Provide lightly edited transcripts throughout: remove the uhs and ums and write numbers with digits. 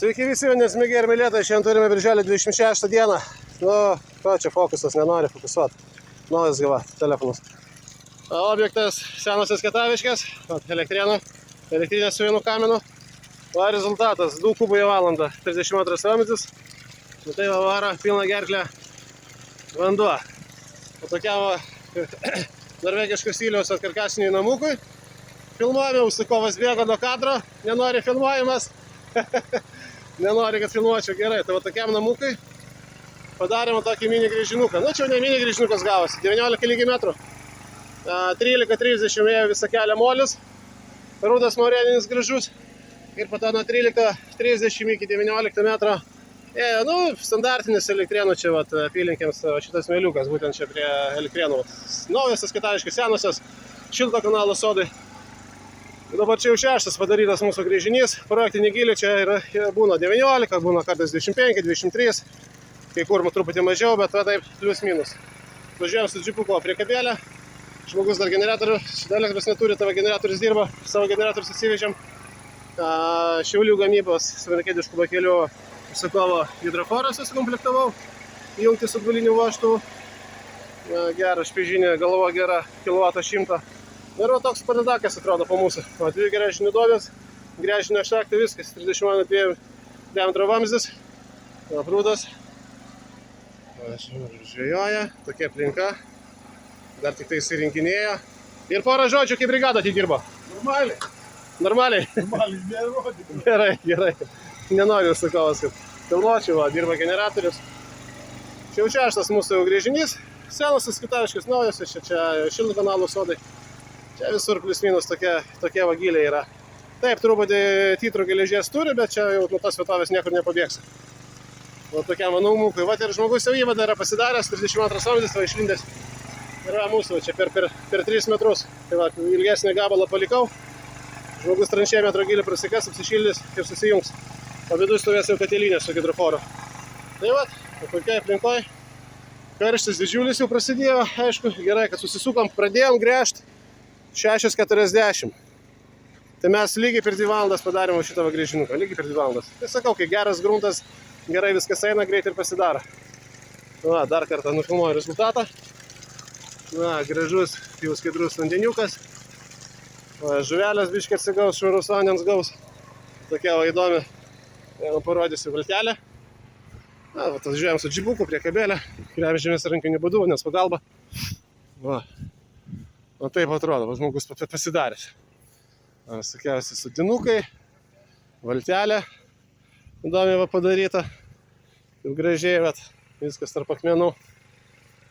Sveiki visi, nesmėgiai ir mylėtai, šiandien turime birželio 26 dieną. Nu, ko čia fokusas, nenori fokusuoti. Naujas gyva, telefonas. Objektas senosios Ketaviškės, elektrinė su vienu kamenu. O rezultatas, 2 kubai į valandą, 32 vamzdis. Nu tai varo pilna gerklė vanduo. O tokiam norvegiškos Iliaus atkarkasiniai namukui. Filmuojame, užsakovas bėga nuo kadro, nenori filmuojamas. Nenori, kad filmuočiau gerai. Tai va tokiam namukui padarėme tokį mini grįžinuką. Nu, čia ne mini grįžinukas gavosi, 19 lygiai metrų. 13.30 ėjo visą kelią molis, rudas moreninis gražus. Ir po to nuo 13.30 iki 19 metro ėjo, nu, standartinis Elektrėnų čia vat, apylinkėms šitas mėliukas, būtent čia prie Elektrėnų. Naujasios Ketaviškės senosios, šilto kanalo sodai. Dabar čia jau 6 padarytas mūsų grįžinys. Projektinį gylį čia būna 19, būna kartais 25, 23. Kai kur truputį mažiau, bet taip plius minus. Važiuojam su džipuko prie kabelę. Žmogus dar generatorių, elektros neturi, tavo generatorius dirba. Savo generatorius atsivežėm. Šiaulių gamybos savinakėdiškų bakelių užsakovo hidroforą susikomplektavau. Jungti su atgaliniu vožtuvu. Gera špiežinė, galva gera, kilovatą 100. Ir va toks padakas atrodo po mūsų. O 2 gręžinių duobės, gręžinio šaktai, viskas. 32 diametro vamzdis, prūdas. Žvejoja, tokia aplinka. Dar tik tai įsirinkinėjo. Ir porą žodžių, kaip brigada atidirbo. Normaliai. Normaliai? Normaliai, nerodė. Gerai, gerai. Nenoriu užsakovas, kad pilnuočiau, dirba generatorius. Čia jau 6 mūsų gręžinys. Senosios Ketaviškės, naujosios, čia šilto kanalo sodai. Čia visur plius minus tokie vagiliai yra. Taip, truputį titro geležies turi, bet čia jau nuo tos vietovės niekur nepabėgsi. O tokiam namukui. Va ir žmogus jau įvadą yra pasidaręs, 32 vamzdis, va išlindęs. Yra mūsų čia per 3 metrus. Tai va, ilgesnį gabalą palikau. Žmogus tranšė metro gilį prasikas, apsišildys ir susijungs. O viduje stovės jau katilinė su hidroforu. Tai va, kokiai aplinkoj. Karštis didžiulis jau prasidėjo, aišku, gerai, kad susisukom, pradėjom gręžti 6:40. Tai mes lygiai per 2 valandas padarėme šitą grįžinuką, lygiai per 2 valandas. Tai sakau, kai geras gruntas, gerai viskas eina, greit ir pasidaro. Va, dar kartą nufilmuoju rezultatą. Na, gražus, jau skaidrus vandeniukas. Va, žuvelės biškį atsigaus, švarus vandens gaus. Tokia va įdomi. Jeigu parodysiu valtelę. Na, va, tas žiūrėjom su džibuku prie kabelę. Gręžiamės rankiniu būdu, nes pagalba. Va. O taip atrodo, va, žmogus pasidaręs. Sakiausi sudinukai, valtelė. Įdomiai va padaryta. Jau gražiai, va, viskas tarp akmenų.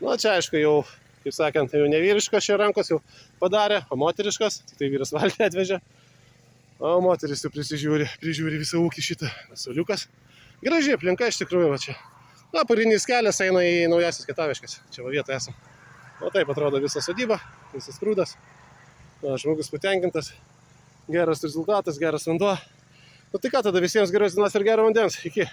Nu, čia aišku jau, kaip sakant, jau ne vyriškos čia rankos jau padarė, o moteriškos. Tai vyras valtį atvežė. O moteris jau prižiūri visą ūkį šitą soliukas. Gražiai aplinka iš tikrųjų va čia. Na, pagrindinis kelias eina į Naujasias Ketaviškes. Čia va vietoje esam. O taip atrodo visa sodyba, visas prūdas. Na, žmogus patenkintas. Geras rezultatas, geras vanduo. Nu tai ką tada, visiems geros dienos ir gero vandens. Iki.